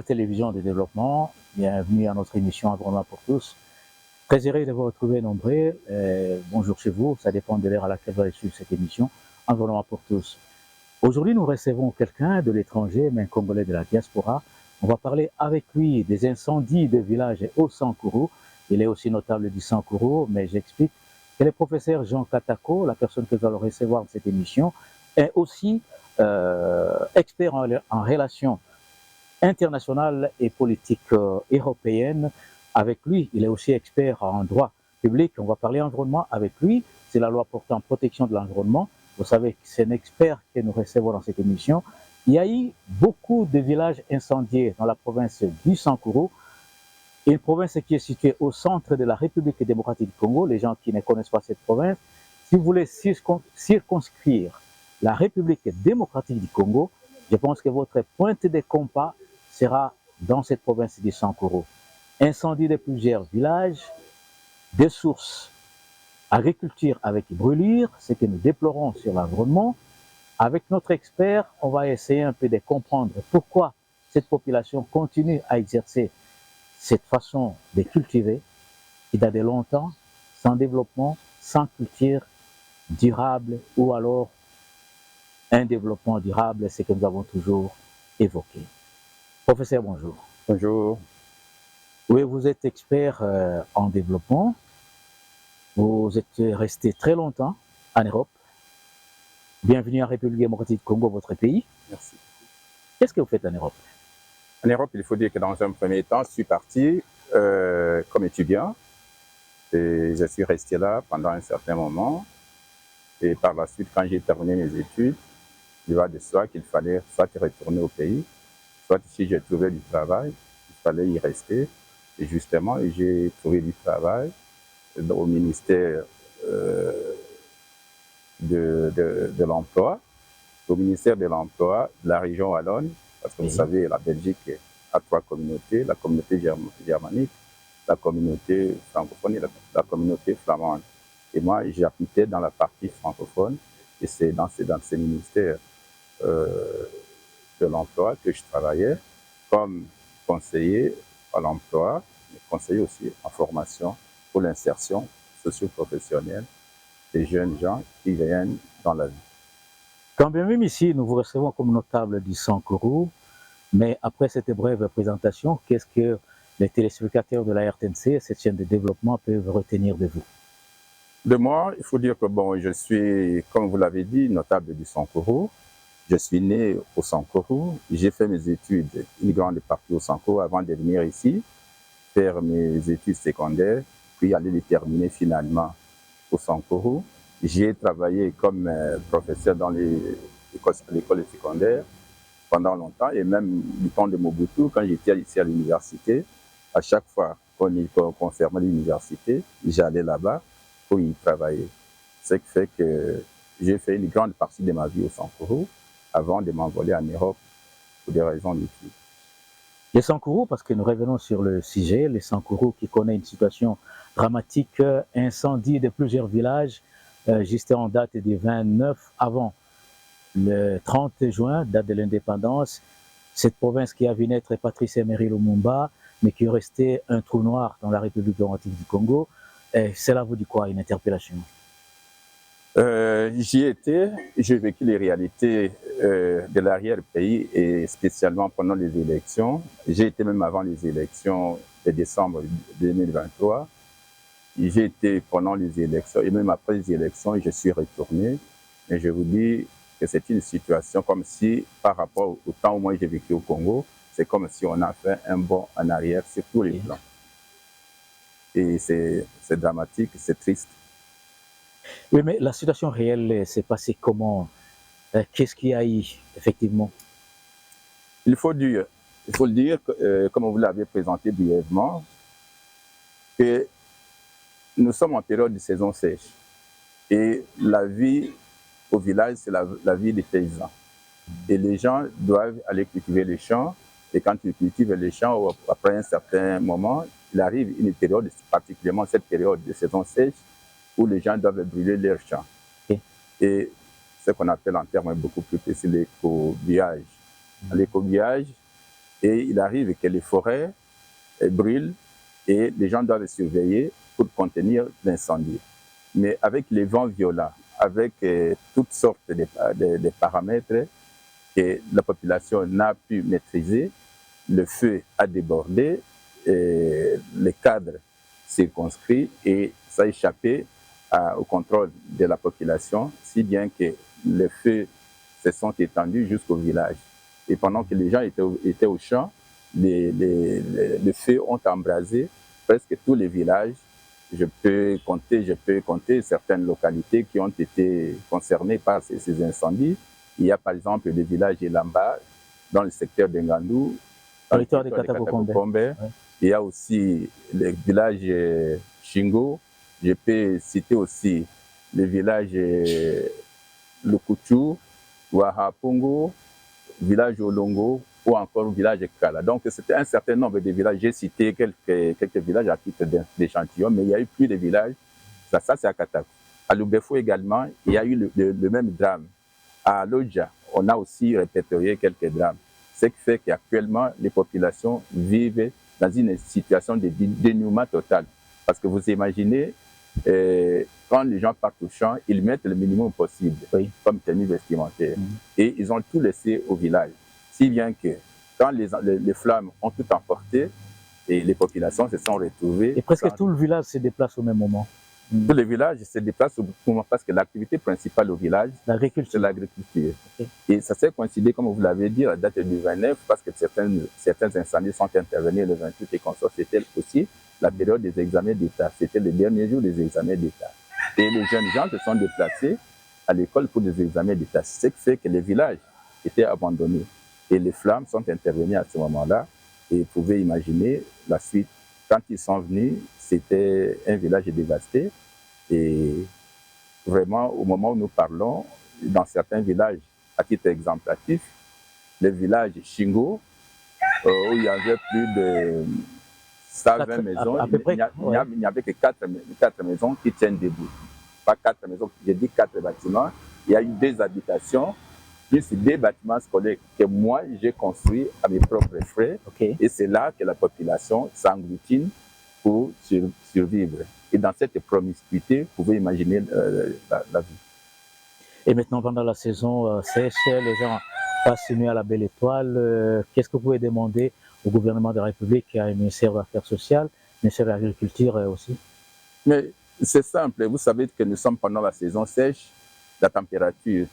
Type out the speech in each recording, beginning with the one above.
télévision de développement. Bienvenue à notre émission Environnement pour tous. Très heureux de vous retrouver nombreux. Bonjour chez vous, ça dépend de l'heure à laquelle vous allez suivre cette émission Environnement pour tous. Aujourd'hui, nous recevons quelqu'un de l'étranger, mais un Congolais de la diaspora. On va parler avec lui des incendies de villages au Sankuru. Il est aussi notable du Sankuru, mais j'explique que le professeur Jean Katako, la personne que nous allons recevoir dans cette émission, est aussi expert en relations internationales et politiques européennes. Avec lui, il est aussi expert en droit public. On va parler environnement avec lui. C'est la loi portant protection de l'environnement. Vous savez que c'est un expert que nous recevons dans cette émission. Il y a eu beaucoup de villages incendiés dans la province du Sankuru, une province qui est située au centre de la République démocratique du Congo. Les gens qui ne connaissent pas cette province, si vous voulez circonscrire la République démocratique du Congo, je pense que votre pointe de compas sera dans cette province du Sankuru. Incendie de plusieurs villages, des sources, agriculture avec brûlure, ce que nous déplorons sur l'environnement. Avec notre expert, on va essayer un peu de comprendre pourquoi cette population continue à exercer cette façon de cultiver qui date de longtemps, sans développement, sans culture durable ou alors un développement durable, c'est ce que nous avons toujours évoqué. Professeur, bonjour. Bonjour. Oui, vous êtes expert en développement. Vous êtes resté très longtemps en Europe. Bienvenue en République démocratique du Congo, votre pays. Merci. Qu'est-ce que vous faites en Europe? En Europe, il faut dire que dans un premier temps, je suis parti comme étudiant. Et je suis resté là pendant un certain moment. Et par la suite, quand j'ai terminé mes études, il va de soi qu'il fallait soit retourner au pays, soit si j'ai trouvé du travail, il fallait y rester. Et justement, j'ai trouvé du travail au ministère de l'Emploi, au ministère de l'Emploi de la région wallonne, parce que vous savez, la Belgique a trois communautés, la communauté germanique, la communauté francophone et la communauté flamande. Et moi, j'habitais dans la partie francophone, et c'est dans ces ministères de l'emploi que je travaillais comme conseiller à l'emploi, mais conseiller aussi en formation pour l'insertion socio-professionnelle des jeunes gens qui viennent dans la vie. Quand bien même ici, nous vous recevons comme notable du Sankuru, mais après cette brève présentation, qu'est-ce que les téléspectateurs de la RTNC, cette chaîne de développement, peuvent retenir de vous? De moi, il faut dire que bon, je suis, comme vous l'avez dit, notable du Sankuru. Je suis né au Sankuru. J'ai fait mes études, une grande partie au Sankuru, avant de venir ici, faire mes études secondaires, puis aller les terminer finalement au Sankuru. J'ai travaillé comme professeur dans l'école secondaire pendant longtemps, et même du temps de Mobutu, quand j'étais ici à l'université, à chaque fois qu'on fermait l'université, j'allais là-bas pour y travailler. Ce qui fait que j'ai fait une grande partie de ma vie au Sankuru avant de m'envoler en Europe pour des raisons d'études. Les Sankuru, parce que nous revenons sur le sujet, les Sankuru qui connaissent une situation dramatique, incendie de plusieurs villages, juste en date du 29 avant le 30 juin, date de l'indépendance. Cette province qui a vu naître Patrice Emery Lumumba, mais qui est resté un trou noir dans la République démocratique du Congo. Cela vous dit quoi, une interpellation? J'y étais, j'ai vécu les réalités de l'arrière-pays et spécialement pendant les élections. J'ai été même avant les élections de décembre 2023. J'ai été pendant les élections et même après les élections, je suis retourné. Et je vous dis que c'est une situation comme si, par rapport au temps où moi j'ai vécu au Congo, c'est comme si on a fait un bond en arrière sur tous les plans. Et c'est dramatique, c'est triste. Oui, mais la situation réelle s'est passée comment? Qu'est-ce qu'il y a eu, effectivement? Il faut le dire, comme vous l'avez présenté brièvement, que nous sommes en période de saison sèche. Et la vie au village, c'est la vie des paysans. Et les gens doivent aller cultiver les champs. Et quand ils cultivent les champs, après un certain moment, il arrive une période, particulièrement cette période de saison sèche, où les gens doivent brûler leurs champs. Okay. Et ce qu'on appelle en termes beaucoup plus précis l'écobuage. L'écobuage, Et il arrive que les forêts brûlent et les gens doivent surveiller pour contenir l'incendie. Mais avec les vents violents, avec toutes sortes de paramètres que la population n'a pu maîtriser, le feu a débordé, les cadres circonscrits et ça a échappé au contrôle de la population, si bien que les feux se sont étendus jusqu'au village. Et pendant que les gens étaient au champ, les feux ont embrasé presque tous les villages. Je peux compter certaines localités qui ont été concernées par ces incendies. Il y a par exemple le village Elamba, dans le secteur d'Engandou, dans le territoire de Katakokombe. Ouais. Il y a aussi le village Shingo. Je peux citer aussi le village Lukuchu, Wahapungo, village Olongo ou encore le village Kala. Donc c'était un certain nombre de villages. J'ai cité quelques villages à titre d'échantillon, mais il y a eu plus de villages. Ça c'est à Katako. À Lubefo également, il y a eu le même drame. À Lodja, on a aussi répertorié quelques drames. Ce qui fait qu'actuellement, les populations vivent dans une situation de dénuement total. Parce que vous imaginez, quand les gens partent au champ, ils mettent le minimum possible, oui, comme tenue vestimentaire. Et ils ont tout laissé au village. Si bien que quand les flammes ont tout emporté, et les populations se sont retrouvées... Et presque tout le village se déplace au même moment. Tous les villages se déplacent au même moment parce que l'activité principale au village, c'est l'agriculture. Okay. Et ça s'est coïncidé, comme vous l'avez dit, à la date du 29, parce que certains incendies sont intervenus le 28 et consort. C'était aussi la période des examens d'État. C'était le dernier jour des examens d'État. Et les jeunes gens se sont déplacés à l'école pour des examens d'État. Ce qui fait que les villages étaient abandonnés. Et les flammes sont intervenues à ce moment-là. Et vous pouvez imaginer la suite. Quand ils sont venus, c'était un village dévasté. Et vraiment, au moment où nous parlons, dans certains villages, à titre exemplatif, le village Shingo, où il y avait plus de 120 maisons, il n'y avait que 4 maisons qui tiennent debout. Pas 4 maisons, j'ai dit 4 bâtiments. Il y a eu 2 habitations, plus 2 bâtiments scolaires que moi j'ai construits à mes propres frais. Okay. Et c'est là que la population s'agglutine pour survivre. Et dans cette promiscuité, vous pouvez imaginer la vie. Et maintenant, pendant la saison sèche, les gens passent une nuit à la Belle Étoile. Qu'est-ce que vous pouvez demander au gouvernement de la République et au ministère des Affaires sociales, au ministère de l'Agriculture aussi? Mais c'est simple. Vous savez que nous sommes pendant la saison sèche. La température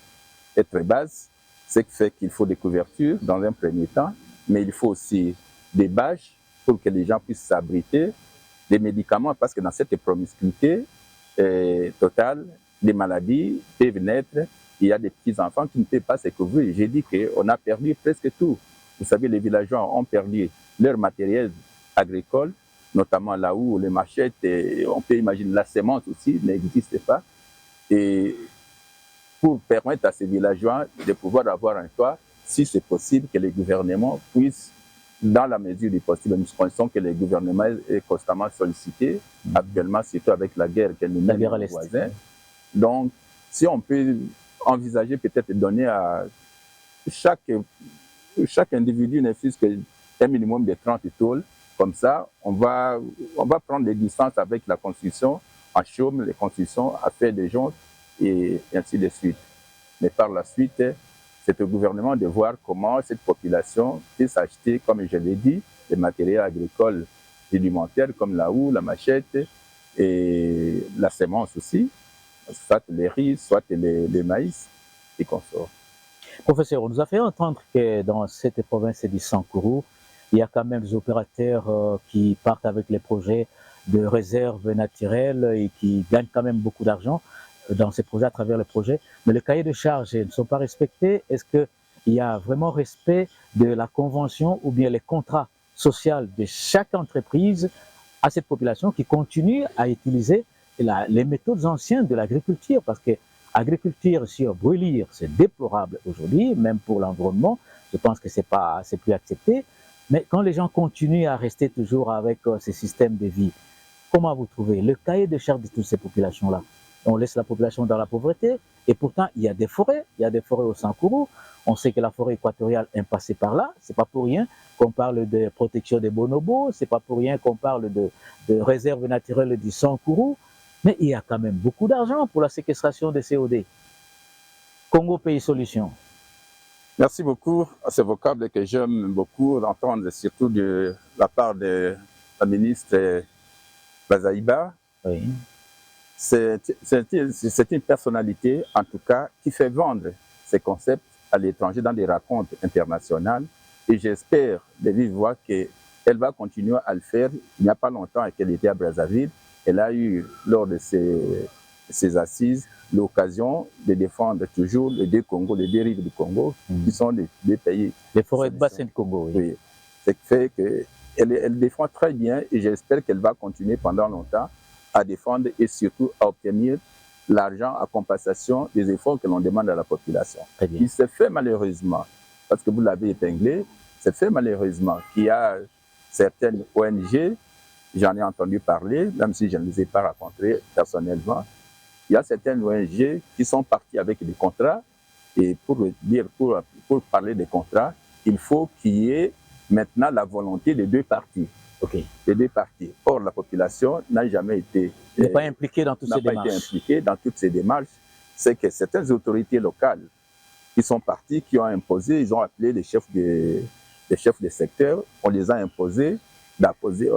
est très basse, ce qui fait qu'il faut des couvertures dans un premier temps, mais il faut aussi des bâches pour que les gens puissent s'abriter, des médicaments, parce que dans cette promiscuité totale, des maladies peuvent naître. Il y a des petits-enfants qui ne peuvent pas se couvrir. J'ai dit qu'on a perdu presque tout. Vous savez, les villageois ont perdu leur matériel agricole, notamment là où les machettes, on peut imaginer la semence aussi, n'existe pas. Et pour permettre à ces villageois de pouvoir avoir un toit, si c'est possible, que les gouvernements puissent, dans la mesure du possible, nous connaissons que le gouvernement est constamment sollicité, actuellement, surtout avec la guerre qu'elle nous mène aux voisins. Donc, si on peut envisager peut-être de donner à chaque individu ne fût-ce qu'un minimum de 30 tôles, comme ça, on va prendre des distances avec la construction en chaume, les constructions à faire des joncs, et ainsi de suite. Mais par la suite, c'est au gouvernement de voir comment cette population peut s'acheter, comme je l'ai dit, des matériels agricoles rudimentaires comme la houe, la machette et la semence aussi, soit les riz, soit les maïs et consorts. Professeur, on nous a fait entendre que dans cette province du Sankourou, il y a quand même des opérateurs qui partent avec les projets de réserve naturelle et qui gagnent quand même beaucoup d'argent dans ces projets, à travers les projets, mais les cahiers de charges ne sont pas respectés. Est-ce qu'il y a vraiment respect de la convention ou bien les contrats sociaux de chaque entreprise à cette population qui continue à utiliser les méthodes anciennes de l'agriculture? Parce que l'agriculture sur brûlir, c'est déplorable aujourd'hui, même pour l'environnement. Je pense que c'est plus accepté. Mais quand les gens continuent à rester toujours avec ces systèmes de vie, comment vous trouvez le cahier de charges de toutes ces populations-là? on laisse la population dans la pauvreté. Et pourtant, il y a des forêts au Sankuru. On sait que la forêt équatoriale est passée par là. C'est pas pour rien qu'on parle de protection des bonobos. C'est pas pour rien qu'on parle de réserve naturelle du Sankuru. Mais il y a quand même beaucoup d'argent pour la séquestration des COD. Congo Pays Solutions. Merci beaucoup à ce vocable que j'aime beaucoup entendre, surtout de la part de la ministre Bazaïba. Oui. C'est une personnalité, en tout cas, qui fait vendre ses concepts à l'étranger dans des rencontres internationales. Et j'espère de vive voix qu'elle va continuer à le faire. Il n'y a pas longtemps qu'elle était à Brazzaville, elle a eu, lors de ses assises, l'occasion de défendre toujours les deux Congos, les deux rives du Congo, qui sont les deux pays. Les forêts de bassin de Congo, oui. Oui. Ce qui fait qu'elle défend très bien et j'espère qu'elle va continuer pendant longtemps à défendre et surtout à obtenir l'argent à compensation des efforts que l'on demande à la population. Il se fait malheureusement, parce que vous l'avez épinglé, c'est fait malheureusement qu'il y a certaines ONG, j'en ai entendu parler, même si je ne les ai pas rencontrées personnellement, il y a certaines ONG qui sont parties avec des contrats et pour parler des contrats, il faut qu'il y ait maintenant la volonté des deux parties. Okay. Les deux parties. Or, la population n'a jamais été impliquée dans toutes ces démarches. Été impliquée dans toutes ces démarches. C'est que certaines autorités locales qui sont parties, qui ont imposé, ils ont appelé les chefs de secteur, on les a imposés d'apposer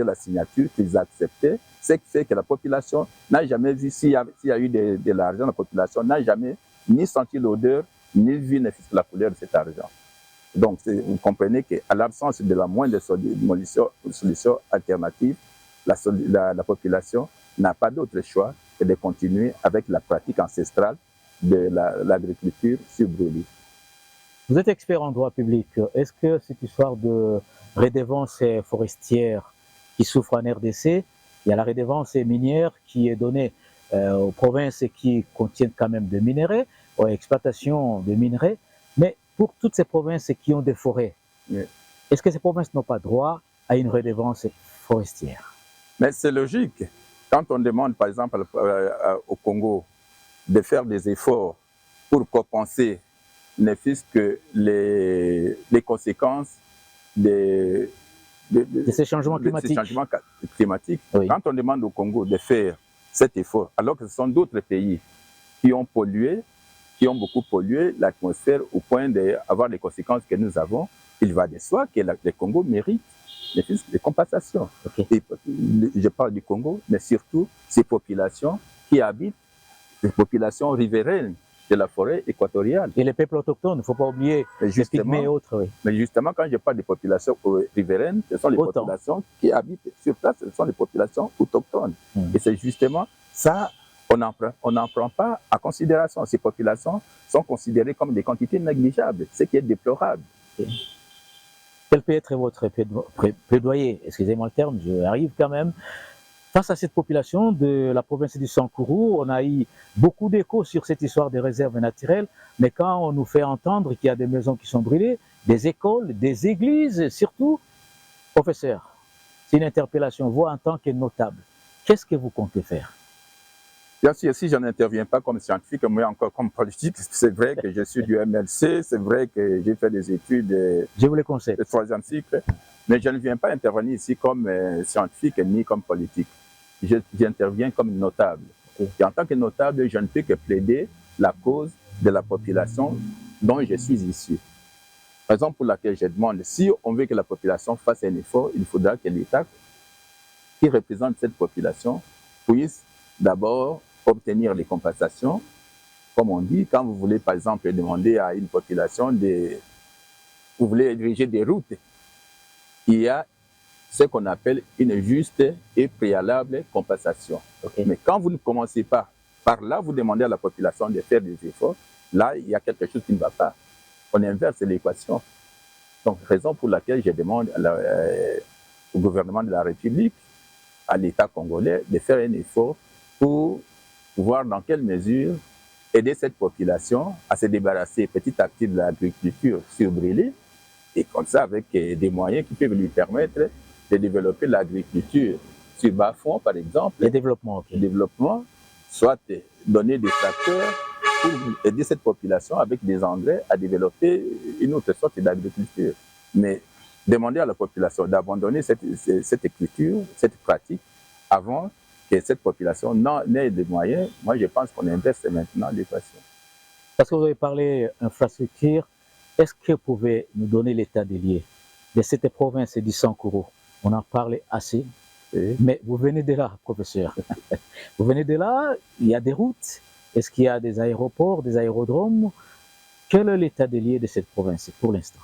la signature qu'ils acceptaient. Ce qui fait que la population n'a jamais vu, s'il y a eu de l'argent, la population n'a jamais ni senti l'odeur, ni vu ne fût-ce que la couleur de cet argent. Donc, vous comprenez qu'à l'absence de la moindre solution alternative, la population n'a pas d'autre choix que de continuer avec la pratique ancestrale de l'agriculture sur brûlis. Vous êtes expert en droit public. Est-ce que cette histoire de redevance forestière qui souffre en RDC, il y a la redevance minière qui est donnée aux provinces qui contiennent quand même de minerais, aux exploitations de minerais, mais pour toutes ces provinces qui ont des forêts, oui. Est-ce que ces provinces n'ont pas droit à une redevance forestière? Mais c'est logique. Quand on demande, par exemple, au Congo de faire des efforts pour compenser ne fût-ce que les conséquences de ces changements climatiques. Oui. Quand on demande au Congo de faire cet effort, alors que ce sont d'autres pays qui ont pollué, qui ont beaucoup pollué l'atmosphère au point d'avoir les conséquences que nous avons, il va de soi que le Congo mérite des compensations. Okay. Et je parle du Congo, mais surtout ces populations qui habitent, les populations riveraines de la forêt équatoriale. Et les peuples autochtones, il ne faut pas oublier les pygmées et autres. Oui. Mais justement, quand je parle des populations riveraines, ce sont les populations qui habitent sur place, ce sont les populations autochtones. Et c'est justement ça, on n'en prend pas en considération. Ces populations sont considérées comme des quantités négligeables, ce qui est déplorable. Okay. Quel peut être votre plaidoyer? Excusez-moi le terme, je arrive quand même. Face à cette population de la province du Sankuru, on a eu beaucoup d'échos sur cette histoire des réserves naturelles, mais quand on nous fait entendre qu'il y a des maisons qui sont brûlées, des écoles, des églises, surtout, professeur, c'est une interpellation, vous en tant que notable, qu'est-ce que vous comptez faire? Bien sûr, si je n'interviens pas comme scientifique, moi encore comme politique, c'est vrai que je suis du MLC, c'est vrai que j'ai fait des études je vous les conseille. De 3e cycle, mais je ne viens pas intervenir ici comme scientifique ni comme politique. J'interviens comme notable. Et en tant que notable, je ne peux que plaider la cause de la population dont je suis issu. Raison pour laquelle je demande, si on veut que la population fasse un effort, il faudra que l'État qui représente cette population puisse d'abord obtenir les compensations. Comme on dit, quand vous voulez par exemple demander à une population vous voulez diriger des routes, il y a ce qu'on appelle une juste et préalable compensation. Okay. Mais quand vous ne commencez pas par là, vous demandez à la population de faire des efforts, là, il y a quelque chose qui ne va pas. On inverse l'équation. Donc, raison pour laquelle je demande au gouvernement de la République, à l'État congolais, de faire un effort pour voir dans quelle mesure aider cette population à se débarrasser petit à petit de l'agriculture sur brûlé, et comme ça, avec des moyens qui peuvent lui permettre de développer l'agriculture sur bas-fond, par exemple. Le développement, okay. Le développement, soit donner des tracteurs pour aider cette population avec des engrais à développer une autre sorte d'agriculture. Mais demander à la population d'abandonner cette écriture, cette pratique, avant que cette population n'ait des moyens, moi je pense qu'on inverse maintenant l'équation. Parce que vous avez parlé infrastructure, est-ce que vous pouvez nous donner l'état des lieux de cette province du Sankuru? On en parle assez, mais vous venez de là, professeur. Vous venez de là, il y a des routes, est-ce qu'il y a des aéroports, des aérodromes? Quel est l'état des lieux de cette province pour l'instant?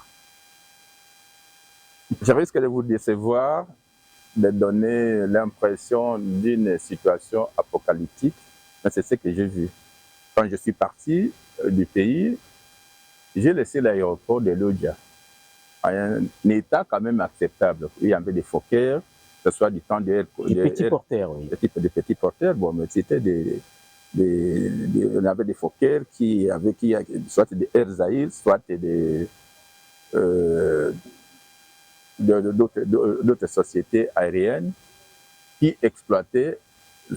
Je risque de vous décevoir, de donner l'impression d'une situation apocalyptique, mais c'est ce que j'ai vu. Quand je suis parti du pays, j'ai laissé l'aéroport de Lodja, un état quand même acceptable. Il y avait des Fokker, que ce soit du temps des petits porteurs, oui. Des petits porteurs, bon, mais c'était on avait des Fokker qui avaient soit des Air Zahir, soit d'autres sociétés aériennes qui exploitaient.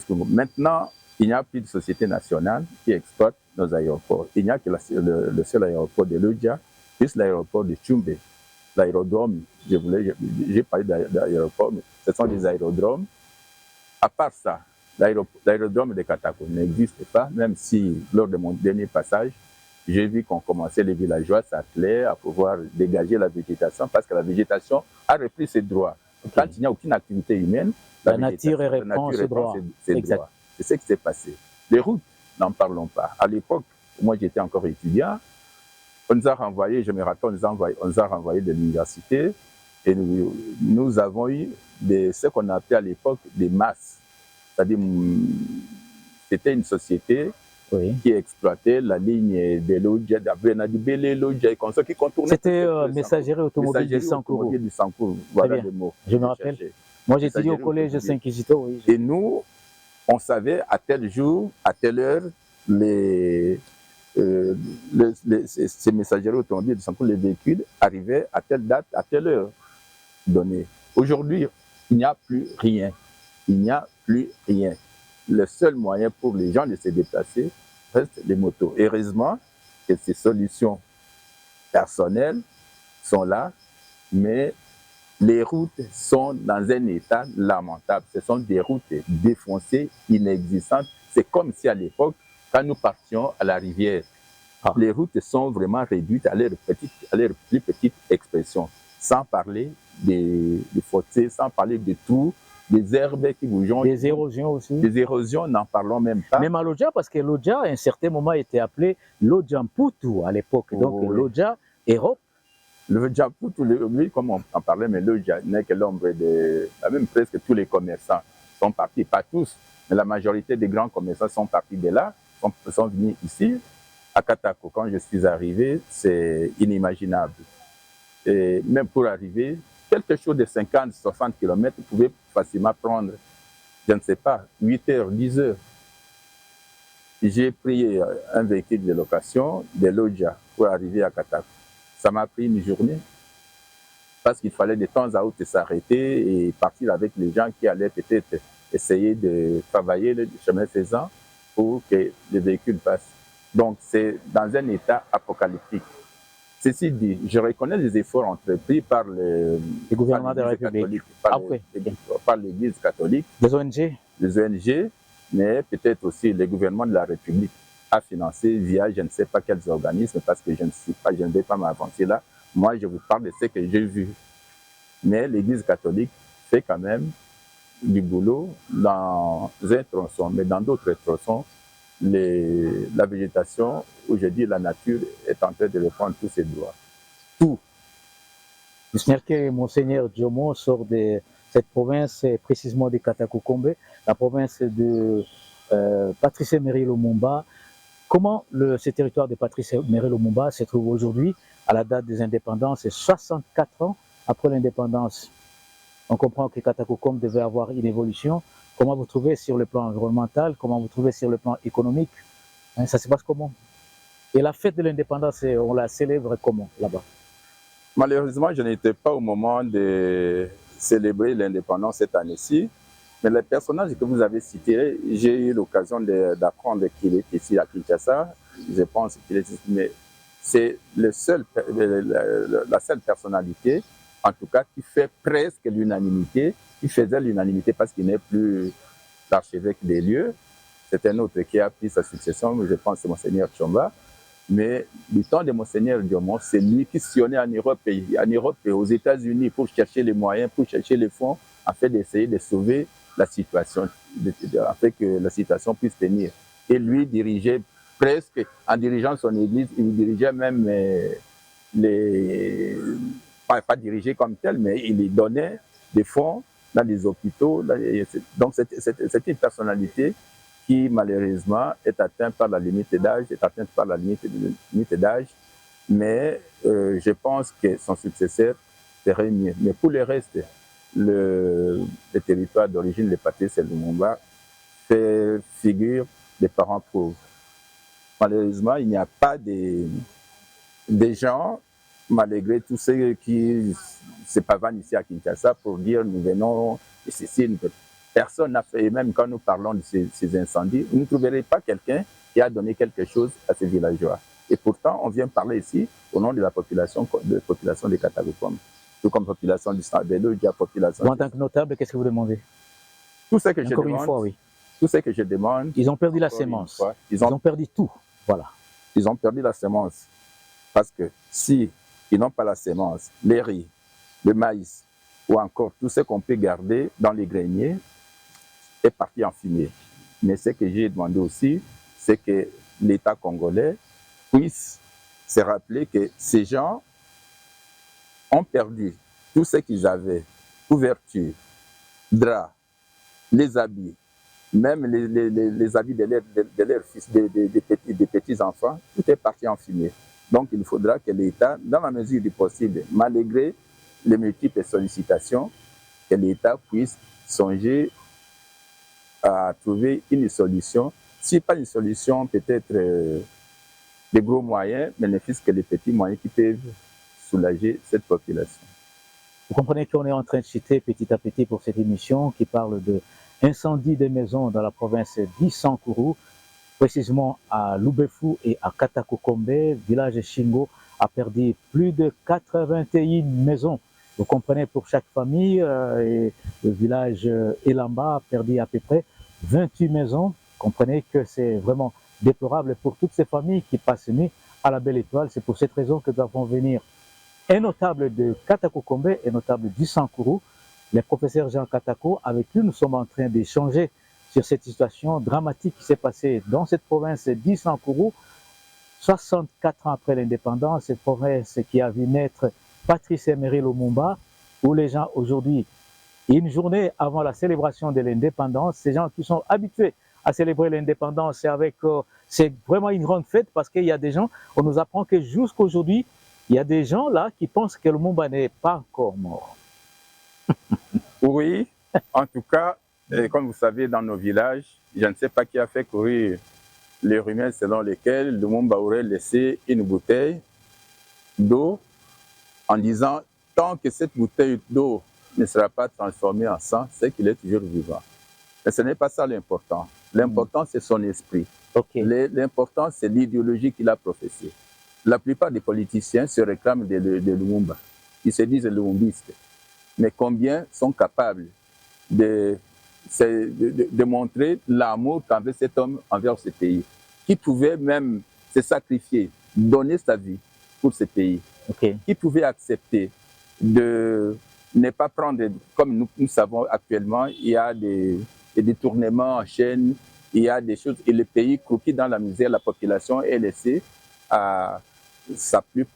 Maintenant, il n'y a plus de société nationale qui exploite nos aéroports. Il n'y a que le seul aéroport de Lodja, plus l'aéroport de Tchumbe, l'aérodrome. J'ai parlé d'aéroport, mais ce sont des aérodromes. À part ça, l'aérodrome de Katako n'existe pas, même si lors de mon dernier passage, j'ai vu qu'on commençait, les villageois s'attelaient à pouvoir dégager la végétation parce que la végétation a repris ses droits. Okay. Quand il n'y a aucune activité humaine, la nature reprend ses droits. C'est ce qui s'est passé. Les routes, n'en parlons pas. À l'époque, moi j'étais encore étudiant, on nous a renvoyés, je me rappelle, on nous a renvoyés de l'université et nous avons eu ce qu'on appelait à l'époque des masses. C'est-à-dire, c'était une société qui exploitait la ligne de Lodja, d'Abrenadibele, Lodja et comme ça, qui contournait. C'était messagerie automobile du Sankuru. Voilà le mot. Je me rappelle. Moi, j'étudiais au collège Saint-Kizito. Oui. Et nous, on savait à tel jour, à telle heure, ces messageries automobiles du Sankuru, les véhicules arrivaient à telle date, à telle heure donnée. Aujourd'hui, il n'y a plus rien. Il n'y a plus rien. Le seul moyen pour les gens de se déplacer reste les motos. Heureusement que ces solutions personnelles sont là, mais les routes sont dans un état lamentable. Ce sont des routes défoncées, inexistantes. C'est comme si à l'époque, quand nous partions à la rivière, les routes sont vraiment réduites à leur plus petite expression, sans parler des fossés, sans parler de tout. Des herbes qui bougent. Des érosions aussi. Des érosions, n'en parlons même pas. Même à Lodja, parce que Lodja, à un certain moment, était appelé Lodjamputu à l'époque. Donc, Lodja, Europe. Lodjamputu, lui, comme on en parlait, mais Lodja n'est que l'ombre de. Même presque tous les commerçants sont partis, pas tous, mais la majorité des grands commerçants sont partis de là, sont venus ici. À Katako, quand je suis arrivé, c'est inimaginable. Et même pour arriver, quelque chose de 50, 60 km, vous pouvez facilement prendre, je ne sais pas, 8 heures, 10 heures. J'ai pris un véhicule de location de Lodja pour arriver à Katako. Ça m'a pris une journée parce qu'il fallait de temps à autre s'arrêter et partir avec les gens qui allaient peut-être essayer de travailler le chemin faisant pour que le véhicule passe. Donc c'est dans un état apocalyptique. Ceci dit, je reconnais les efforts entrepris par le gouvernement de la République, par l'Église catholique, les ONG, mais peut-être aussi le gouvernement de la République a financé via je ne sais pas quels organismes, parce que je ne vais pas m'avancer là. Moi, je vous parle de ce que j'ai vu. Mais l'Église catholique fait quand même du boulot dans un tronçon, mais dans d'autres tronçons, la végétation, où je dis la nature, est en train de reprendre tous ses droits. Tout. J'espère que Monseigneur Djomo sort de cette province, précisément de Katakokombe, la province de Patrice Emery Lumumba. Comment ce territoire de Patrice Emery Lumumba se trouve aujourd'hui, à la date des indépendances, 64 ans après l'indépendance? On comprend que Katakokombe devait avoir une évolution. Comment vous trouvez sur le plan environnemental? Comment vous trouvez sur le plan économique? Ça se passe comment? Et la fête de l'indépendance, on la célèbre comment là-bas? Malheureusement, je n'étais pas au moment de célébrer l'indépendance cette année-ci, Mais le personnage que vous avez cité, j'ai eu l'occasion d'apprendre qu'il est ici à Kinshasa. Je pense qu'il est ici, mais c'est la seule personnalité, en tout cas, qui fait presque l'unanimité, qui faisait l'unanimité parce qu'il n'est plus l'archevêque des lieux. C'est un autre qui a pris sa succession, je pense que c'est Monseigneur Tchomba. Mais du temps de Monseigneur Diomon, c'est lui qui sillonnait en Europe et aux États-Unis pour chercher les moyens, pour chercher les fonds, afin d'essayer de sauver la situation, afin que la situation puisse tenir. Et lui dirigeait presque, en dirigeant son église, il dirigeait même pas dirigé comme tel, mais il donnait des fonds dans des hôpitaux. Donc c'est une personnalité qui malheureusement est atteinte par la limite d'âge, mais je pense que son successeur serait mieux. Mais pour le reste, le territoire d'origine, le Patrice Lumumba, fait figure des parents pauvres. Malheureusement, il n'y a pas des gens, malgré tous ceux qui se pavanent ici à Kinshasa pour dire nous venons de ceci, personne n'a fait, et même quand nous parlons de ces incendies, vous ne trouverez pas quelqu'un qui a donné quelque chose à ces villageois. Et pourtant, on vient parler ici au nom de la population des Katakokombe, tout comme population du Sambelo, la population. En tant que notable, qu'est-ce que vous demandez? Tout ce que je Encore demande, une fois, oui. Tout ce que je demande. Ils ont perdu la sémence. Ils ont perdu tout. Voilà. Ils ont perdu la sémence. Parce que si ils n'ont pas la sémence, les riz, le maïs, ou encore tout ce qu'on peut garder dans les greniers, est parti en fumée. Mais ce que j'ai demandé aussi, c'est que l'État congolais puisse se rappeler que ces gens ont perdu tout ce qu'ils avaient, couverture, draps, les habits, même les habits de leurs fils, des petits-enfants, tout est parti en fumée. Donc il faudra que l'État, dans la mesure du possible, malgré les multiples sollicitations, que l'État puisse songer à trouver une solution, si pas une solution, peut-être des gros moyens, mais ne fût-ce que les petits moyens qui peuvent soulager cette population. Vous comprenez qu'on est en train de citer petit à petit pour cette émission qui parle de incendie des maisons dans la province d'Issankuru, précisément à Lubefu et à Katakokombe, village Shingo a perdu plus de 81 maisons. Vous comprenez, pour chaque famille, et le village Elamba a perdu à peu près 28 maisons. Vous comprenez que c'est vraiment déplorable pour toutes ces familles qui passent nuit à la Belle Étoile. C'est pour cette raison que nous avons venir un notable de Katakokombe et notable d'Issankuru, le professeur Jean Katako. Avec lui, nous sommes en train d'échanger sur cette situation dramatique qui s'est passée dans cette province d'Issankuru, 64 ans après l'indépendance, cette province qui a vu naître Patrice Emery Lumumba, où les gens aujourd'hui, une journée avant la célébration de l'indépendance, ces gens qui sont habitués à célébrer l'indépendance, c'est vraiment une grande fête parce qu'il y a des gens, on nous apprend que jusqu'aujourd'hui, il y a des gens là qui pensent que Lumumba n'est pas encore mort. Oui, en tout cas, comme vous savez, dans nos villages, je ne sais pas qui a fait courir les rumeurs selon lesquelles Lumumba aurait laissé une bouteille d'eau en disant tant que cette bouteille d'eau ne sera pas transformée en sang, c'est qu'il est toujours vivant. Mais ce n'est pas ça l'important. L'important, c'est son esprit. Okay. L'important, c'est l'idéologie qu'il a professée. La plupart des politiciens se réclament de Lumumba. Ils se disent lumumbistes. Mais combien sont capables de montrer l'amour qu'avait cet homme envers ce pays, qui pouvait même se sacrifier, donner sa vie pour ce pays, okay, qui pouvait accepter de ne pas prendre, comme nous savons actuellement, il y a des détournements en chaîne, il y a des choses, et le pays croquis dans la misère, la population est laissée à sa plus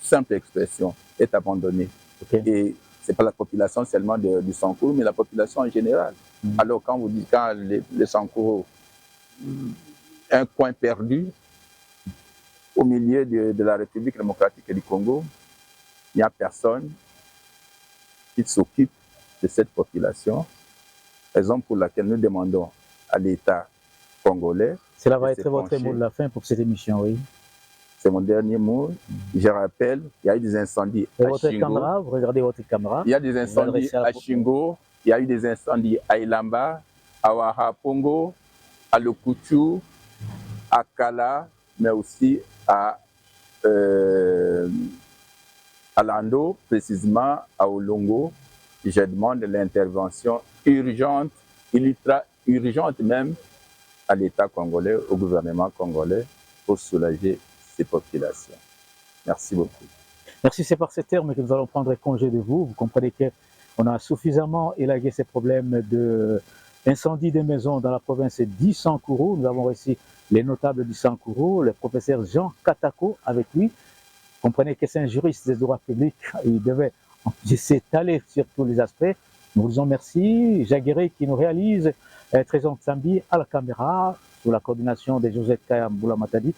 simple expression, est abandonnée. Okay. Et ce n'est pas la population seulement du Sankuru, mais la population en général. Alors quand vous dites, quand les Sankuru, un coin perdu au milieu de la République démocratique du Congo, il n'y a personne qui s'occupe de cette population, raison pour laquelle nous demandons à l'État congolais. Cela va être votre mot de la fin pour cette émission, oui. C'est mon dernier mot. Je rappelle, il y a eu des incendies à Shingo. Caméra, vous regardez votre caméra. Il y a des incendies à Shingo, Il y a eu des incendies à Ilamba, à Warapongo, à Lokutu, à Kala, mais aussi à Lando, précisément à Olongo. Je demande l'intervention urgente, ultra urgente même, à l'État congolais, au gouvernement congolais, pour soulager ces populations. Merci beaucoup. Merci, c'est par ces termes que nous allons prendre congé de vous. Vous comprenez qu'on a suffisamment élagué ces problèmes d'incendie des maisons dans la province d'Issankuru. Nous avons reçu les notables d'Issankuru, le professeur Jean Katako avec lui. Vous comprenez que c'est un juriste des droits publics. Il devait s'étaler sur tous les aspects. Nous vous disons merci. Jaguéré qui nous réalise, Trésor Tsambi à la caméra, sous la coordination de Joseph Kayamboula Matadi.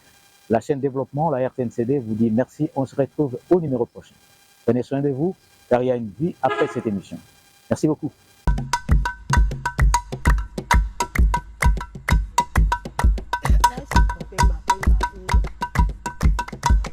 La chaîne développement, la RTNCD, vous dit merci. On se retrouve au numéro prochain. Prenez soin de vous, car il y a une vie après cette émission. Merci beaucoup.